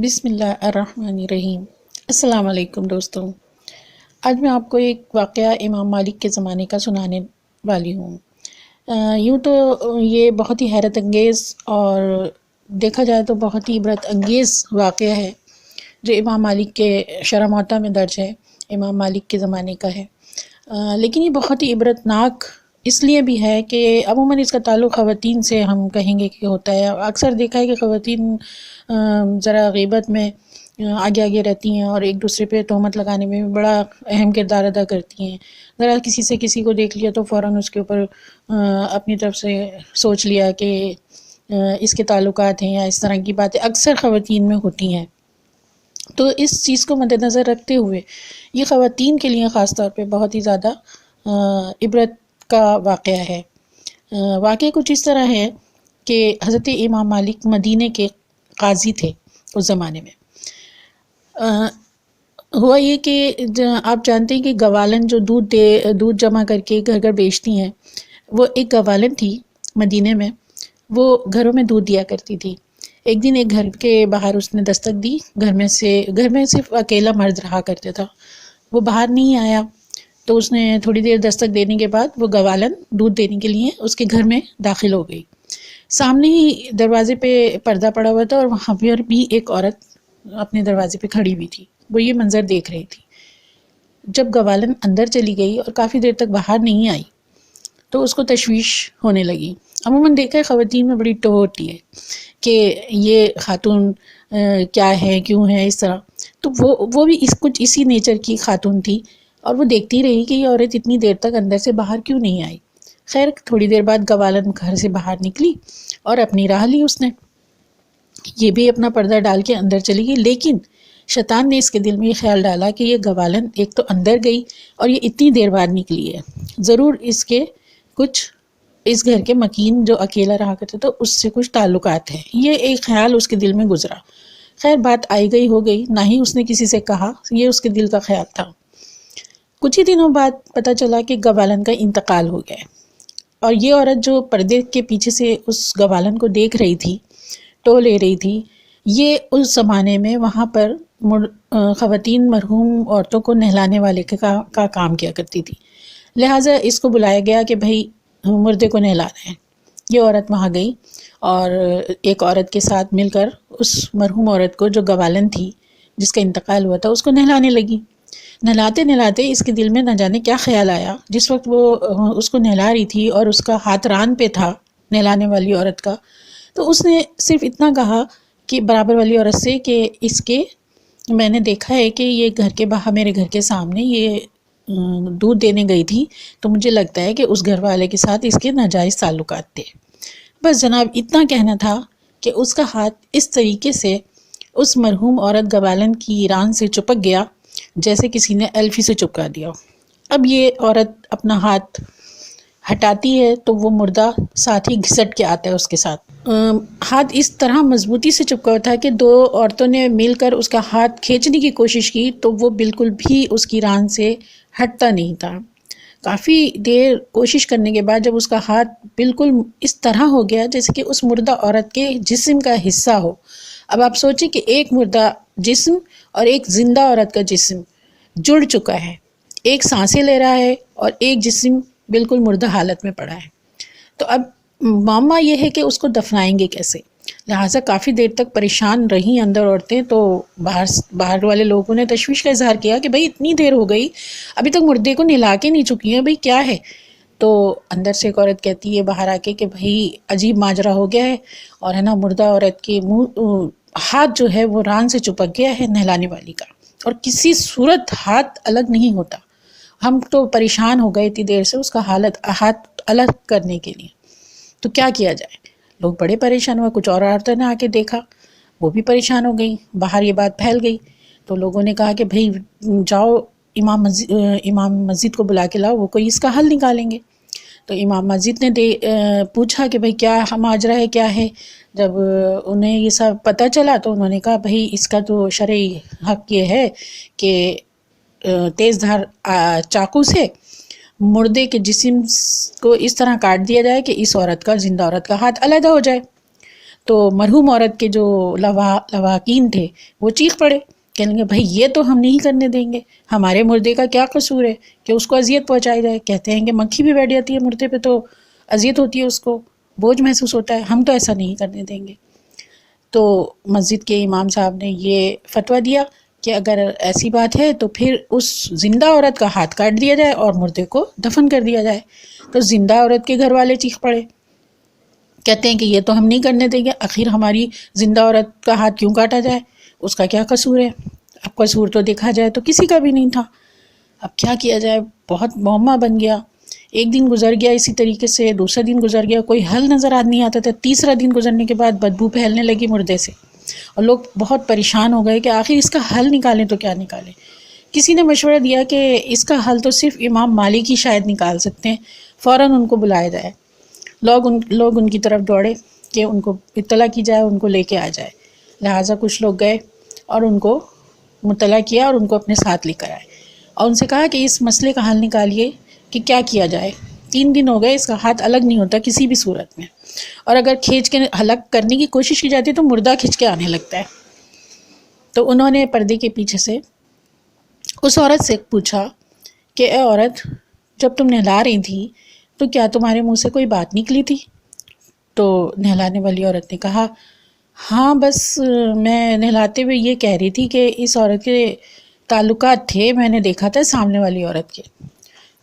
بسم اللہ الرحمن الرحیم۔ السلام علیکم دوستوں، آج میں آپ کو ایک واقعہ امام مالک کے زمانے کا سنانے والی ہوں۔ یوں تو یہ بہت ہی حیرت انگیز اور دیکھا جائے تو بہت ہی عبرت انگیز واقعہ ہے جو امام مالک کے شرح موطا میں درج ہے، امام مالک کے زمانے کا ہے۔ لیکن یہ بہت ہی عبرت ناک اس لیے بھی ہے کہ عموماً اس کا تعلق خواتین سے ہم کہیں گے کہ ہوتا ہے۔ اکثر دیکھا ہے کہ خواتین ذرا غیبت میں آگے آگے رہتی ہیں اور ایک دوسرے پہ تہمت لگانے میں بھی بڑا اہم کردار ادا کرتی ہیں۔ ذرا کسی کو دیکھ لیا تو فوراً اس کے اوپر اپنی طرف سے سوچ لیا کہ اس کے تعلقات ہیں یا اس طرح کی باتیں اکثر خواتین میں ہوتی ہیں۔ تو اس چیز کو مد نظر رکھتے ہوئے یہ خواتین کے لیے خاص طور پہ بہت ہی زیادہ عبرت کا واقعہ ہے۔ واقعہ کچھ اس طرح ہے کہ حضرت امام مالک مدینے کے قاضی تھے اس زمانے میں۔ ہوا یہ کہ آپ جانتے ہیں کہ گوالن جو دودھ جمع کر کے گھر گھر بیچتی ہیں، وہ ایک گوالن تھی مدینے میں، وہ گھروں میں دودھ دیا کرتی تھی۔ ایک دن ایک گھر کے باہر اس نے دستک دی، گھر میں صرف اکیلا مرد رہا کرتا تھا، وہ باہر نہیں آیا۔ تو اس نے تھوڑی دیر دستک دینے کے بعد وہ گوالن دودھ دینے کے لیے اس کے گھر میں داخل ہو گئی۔ سامنے ہی دروازے پہ پردہ پڑا ہوا تھا اور وہاں پر بھی ایک عورت اپنے دروازے پہ کھڑی ہوئی تھی، وہ یہ منظر دیکھ رہی تھی۔ جب گوالن اندر چلی گئی اور کافی دیر تک باہر نہیں آئی تو اس کو تشویش ہونے لگی۔ عموماً دیکھا ہے خواتین میں بڑی ٹو ہوتی ہے کہ یہ خاتون کیا ہے، کیوں ہے اس طرح۔ تو وہ بھی کچھ اسی نیچر کی خاتون تھی اور وہ دیکھتی رہی کہ یہ عورت اتنی دیر تک اندر سے باہر کیوں نہیں آئی۔ خیر تھوڑی دیر بعد گوالن گھر سے باہر نکلی اور اپنی راہ لی، اس نے یہ بھی اپنا پردہ ڈال کے اندر چلی گئی۔ لیکن شیطان نے اس کے دل میں یہ خیال ڈالا کہ یہ گوالن ایک تو اندر گئی اور یہ اتنی دیر بعد نکلی ہے، ضرور اس کے کچھ اس گھر کے مکین جو اکیلا رہا کرتا تھا اس سے کچھ تعلقات ہیں۔ یہ ایک خیال اس کے دل میں گزرا۔ خیر بات آئی گئی ہو گئی، نہ ہی اس نے کسی سے کہا، یہ اس کے دل کا خیال تھا۔ کچھ ہی دنوں بعد پتہ چلا کہ گوالن کا انتقال ہو گیا اور یہ عورت جو پردے کے پیچھے سے اس گوالن کو دیکھ رہی تھی، ٹو لے رہی تھی، یہ اس زمانے میں وہاں پر خواتین مرحوم عورتوں کو نہلانے والے کا کام کیا کرتی تھی، لہٰذا اس کو بلایا گیا کہ بھائی مردے کو نہلانا ہے۔ یہ عورت وہاں گئی اور ایک عورت کے ساتھ مل کر اس مرحوم عورت کو جو گوالن تھی جس کا انتقال ہوا تھا اس کو نہلانے لگی۔ نہلاتے نہلاتے اس کے دل میں نہ جانے کیا خیال آیا، جس وقت وہ اس کو نہلا رہی تھی اور اس کا ہاتھ ران پہ تھا نہلانے والی عورت کا، تو اس نے صرف اتنا کہا کہ برابر والی عورت سے کہ میں نے دیکھا ہے کہ یہ گھر کے باہر میرے گھر کے سامنے یہ دودھ دینے گئی تھی، تو مجھے لگتا ہے کہ اس گھر والے کے ساتھ اس کے ناجائز تعلقات تھے۔ بس جناب اتنا کہنا تھا کہ اس کا ہاتھ اس طریقے سے اس مرحوم عورت گوالن کی ران سے چپک گیا جیسے کسی نے الفی سے چپکا دیا۔ اب یہ عورت اپنا ہاتھ ہٹاتی ہے تو وہ مردہ ساتھ ہی گھسٹ کے آتا ہے اس کے ساتھ۔ ہاتھ اس طرح مضبوطی سے چپکا تھا کہ دو عورتوں نے مل کر اس کا ہاتھ کھینچنے کی کوشش کی تو وہ بالکل بھی اس کی ران سے ہٹتا نہیں تھا۔ کافی دیر کوشش کرنے کے بعد جب اس کا ہاتھ بالکل اس طرح ہو گیا جیسے کہ اس مردہ عورت کے جسم کا حصہ ہو۔ اب آپ سوچیں کہ ایک مردہ جسم اور ایک زندہ عورت کا جسم جڑ چکا ہے، ایک سانسیں لے رہا ہے اور ایک جسم بالکل مردہ حالت میں پڑا ہے۔ تو اب معمہ یہ ہے کہ اس کو دفنائیں گے کیسے، لہٰذا کافی دیر تک پریشان رہیں اندر عورتیں۔ تو باہر والے لوگوں نے تشویش کا اظہار کیا کہ بھئی اتنی دیر ہو گئی ابھی تک مردے کو نہلا کے نہیں چکی ہیں، بھئی کیا ہے؟ تو اندر سے ایک عورت کہتی ہے باہر آ کے کہ بھئی عجیب ماجرا ہو گیا ہے اور ہے نا مردہ عورت کے ہاتھ جو ہے وہ ران سے چپک گیا ہے نہلانے والی کا، اور کسی صورت ہاتھ الگ نہیں ہوتا۔ ہم تو پریشان ہو گئے اتنی دیر سے اس کا ہاتھ الگ کرنے کے لیے، تو کیا کیا جائے؟ لوگ بڑے پریشان ہوئے، کچھ اور عورتوں نے آ کے دیکھا، وہ بھی پریشان ہو گئی، باہر یہ بات پھیل گئی۔ تو لوگوں نے کہا کہ بھئی جاؤ امام مسجد کو بلا کے لاؤ، وہ کوئی اس کا حل نکالیں گے۔ تو امام مسجد نے پوچھا کہ بھئی کیا ماجرا ہے، کیا ہے؟ جب انہیں یہ سب پتہ چلا تو انہوں نے کہا بھئی اس کا تو شرعی حق یہ ہے کہ تیز دھار چاقو سے مردے کے جسم کو اس طرح کاٹ دیا جائے کہ اس عورت کا، زندہ عورت کا ہاتھ علیحدہ ہو جائے۔ تو مرحوم عورت کے جو لواحقین تھے وہ چیخ پڑے، کہنے لگے بھائی یہ تو ہم نہیں کرنے دیں گے، ہمارے مردے کا کیا قصور ہے کہ اس کو اذیت پہنچائی جائے. کہتے ہیں کہ مکھی بھی بیٹھ جاتی ہے مردے پہ تو اذیت ہوتی ہے، اس کو بوجھ محسوس ہوتا ہے، ہم تو ایسا نہیں کرنے دیں گے. تو مسجد کے امام صاحب نے یہ فتویٰ دیا کہ اگر ایسی بات ہے تو پھر اس زندہ عورت کا ہاتھ کاٹ دیا جائے اور مردے کو دفن کر دیا جائے. تو زندہ عورت کے گھر والے چیخ پڑے، کہتے ہیں کہ یہ تو ہم نہیں کرنے دیں گے، آخر ہماری زندہ عورت کا ہاتھ کیوں کاٹا جائے، اس کا کیا قصور ہے. اب قصور تو دیکھا جائے تو کسی کا بھی نہیں تھا. اب کیا کیا جائے، بہت معمہ بن گیا. ایک دن گزر گیا اسی طریقے سے، دوسرا دن گزر گیا، کوئی حل نظر نہیں آتا تھا. تیسرا دن گزرنے کے بعد بدبو پھیلنے لگی مردے سے اور لوگ بہت پریشان ہو گئے کہ آخر اس کا حل نکالیں تو کیا نکالیں. کسی نے مشورہ دیا کہ اس کا حل تو صرف امام مالک ہی شاید نکال سکتے ہیں، فوراً ان کو بلایا جائے. لوگ ان کی طرف دوڑے کہ ان کو اطلاع کی جائے، ان کو لے کے آ جائے. لہٰذا کچھ لوگ گئے اور ان کو مطلع کیا اور ان کو اپنے ساتھ لے کر آئے اور ان سے کہا کہ اس مسئلے کا حل نکالیے کہ کیا کیا جائے. 3 دن ہو گئے، اس کا ہاتھ الگ نہیں ہوتا کسی بھی صورت میں، اور اگر کھینچ کے الگ کرنے کی کوشش کی جاتی ہے تو مردہ کھینچ کے آنے لگتا ہے. تو انہوں نے پردے کے پیچھے سے اس عورت سے پوچھا کہ اے عورت، جب تم نہلا رہی تھی تو کیا تمہارے منہ سے کوئی بات نکلی تھی؟ تو نہلانے والی عورت نے کہا ہاں، بس میں نہلاتے ہوئے یہ کہہ رہی تھی کہ اس عورت کے تعلقات تھے، میں نے دیکھا تھا سامنے والی عورت کے.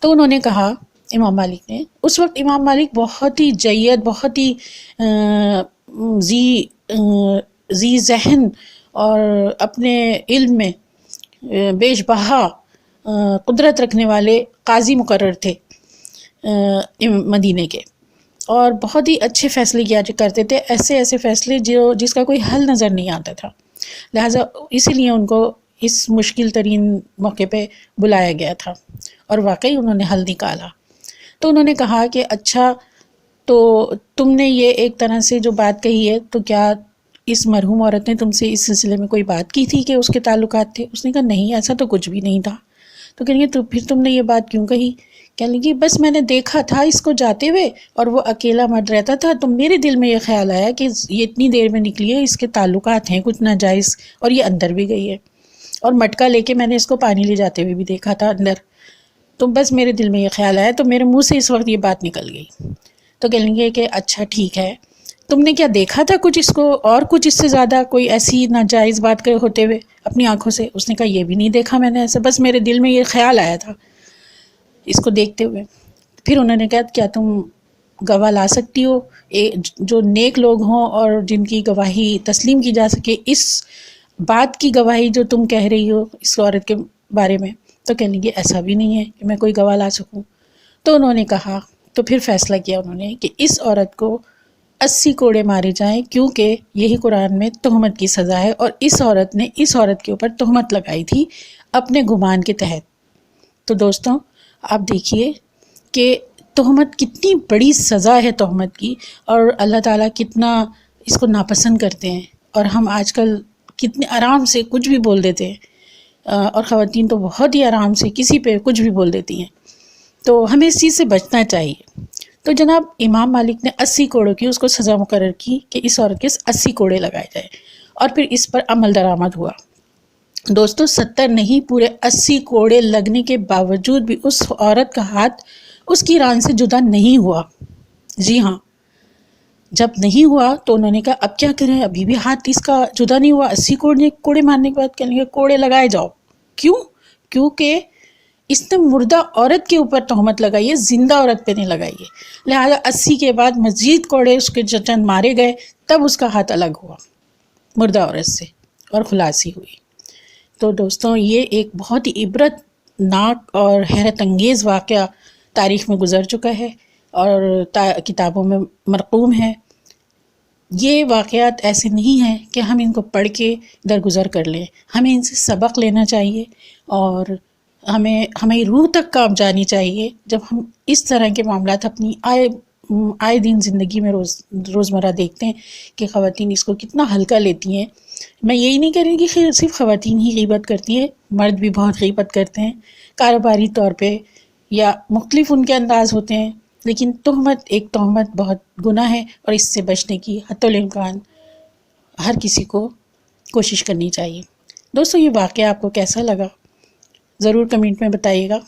تو انہوں نے کہا، امام مالک نے، اس وقت امام مالک بہت ہی جید، بہت ہی ذی ذہن اور اپنے علم میں بیش بہا قدرت رکھنے والے قاضی مقرر تھے مدینے کے، اور بہت ہی اچھے فیصلے کیا کرتے تھے، ایسے فیصلے جس کا کوئی حل نظر نہیں آتا تھا. لہٰذا اسی لیے ان کو اس مشکل ترین موقع پہ بلایا گیا تھا اور واقعی انہوں نے حل نکالا. تو انہوں نے کہا کہ اچھا، تو تم نے یہ ایک طرح سے جو بات کہی ہے، تو کیا اس مرحوم عورت نے تم سے اس سلسلے میں کوئی بات کی تھی کہ اس کے تعلقات تھے؟ اس نے کہا نہیں، ایسا تو کچھ بھی نہیں تھا. تو کہیں گے تو پھر تم نے یہ بات کیوں کہی؟ کہنے لگی بس میں نے دیکھا تھا اس کو جاتے ہوئے اور وہ اکیلا مرد رہتا تھا، تو میرے دل میں یہ خیال آیا کہ یہ اتنی دیر میں نکلی ہے، اس کے تعلقات ہیں کچھ ناجائز، اور یہ اندر بھی گئی ہے، اور مٹکا لے کے میں نے اس کو پانی لے جاتے ہوئے بھی دیکھا تھا اندر. تو بس میرے دل میں یہ خیال آیا تو میرے منہ سے اس وقت یہ بات نکل گئی. تو کہیں گے کہ اچھا ٹھیک ہے، تم نے کیا دیکھا تھا کچھ اس کو، اور کچھ اس سے زیادہ کوئی ایسی ناجائز بات کرے ہوتے ہوئے اپنی آنکھوں سے؟ اس نے کہا یہ بھی نہیں دیکھا میں نے ایسا، بس میرے دل میں یہ خیال آیا تھا اس کو دیکھتے ہوئے. پھر انہوں نے کہا کیا تم گواہ لا سکتی ہو جو نیک لوگ ہوں اور جن کی گواہی تسلیم کی جا سکے، اس بات کی گواہی جو تم کہہ رہی ہو اس عورت کے بارے میں؟ تو کہنے لگے ایسا بھی نہیں ہے کہ میں کوئی گواہ لا سکوں. تو انہوں نے کہا، تو پھر فیصلہ کیا انہوں نے کہ اس عورت کو 80 کوڑے مارے جائیں، کیونکہ یہی قرآن میں تہمت کی سزا ہے، اور اس عورت نے اس عورت کے اوپر تہمت لگائی تھی اپنے گمان کے تحت. تو دوستوں آپ دیکھیے کہ تہمت کتنی بڑی سزا ہے تہمت کی، اور اللہ تعالیٰ کتنا اس کو ناپسند کرتے ہیں، اور ہم آج کل کتنے آرام سے کچھ بھی بول دیتے ہیں، اور خواتین تو بہت ہی آرام سے کسی پہ کچھ بھی بول دیتی ہیں. تو ہمیں اس چیز سے بچنا چاہیے. تو جناب امام مالک نے 80 کوڑوں کی اس کو سزا مقرر کی کہ اس عورت کے 80 کوڑے لگائے جائے، اور پھر اس پر عمل درآمد ہوا. دوستو 70 نہیں، پورے 80 کوڑے لگنے کے باوجود بھی اس عورت کا ہاتھ اس کی ران سے جدا نہیں ہوا. جی ہاں، جب نہیں ہوا تو انہوں نے کہا اب کیا کریں، ابھی بھی ہاتھ اس کا جدا نہیں ہوا. 80 کوڑے مارنے کے بعد کہنے لگے کوڑے لگائے جاؤ. کیوں؟ کیونکہ اس نے مردہ عورت کے اوپر تہمت لگائی ہے، زندہ عورت پہ نہیں لگائی ہے. لہٰذا 80 کے بعد مزید کوڑے اس کے چند مارے گئے، تب اس کا ہاتھ الگ ہوا مردہ عورت سے اور خلاصی ہوئی. تو دوستوں یہ ایک بہت ہی عبرت ناک اور حیرت انگیز واقعہ تاریخ میں گزر چکا ہے اور کتابوں میں مرقوم ہے. یہ واقعات ایسے نہیں ہیں کہ ہم ان کو پڑھ کے درگزر کر لیں، ہمیں ان سے سبق لینا چاہیے، اور ہمیں روح تک کام جانی چاہیے جب ہم اس طرح کے معاملات اپنی آئے دن زندگی میں روزمرہ دیکھتے ہیں کہ خواتین اس کو کتنا ہلکا لیتی ہیں. میں یہی نہیں کہہ رہی کہ صرف خواتین ہی غیبت کرتی ہیں، مرد بھی بہت غیبت کرتے ہیں کاروباری طور پہ، یا مختلف ان کے انداز ہوتے ہیں، لیکن تہمت بہت گناہ ہے، اور اس سے بچنے کی حتی الامکان ہر کسی کو کوشش کرنی چاہیے۔ دوستو یہ واقعہ آپ کو کیسا لگا ضرور کمنٹ میں بتائیے گا۔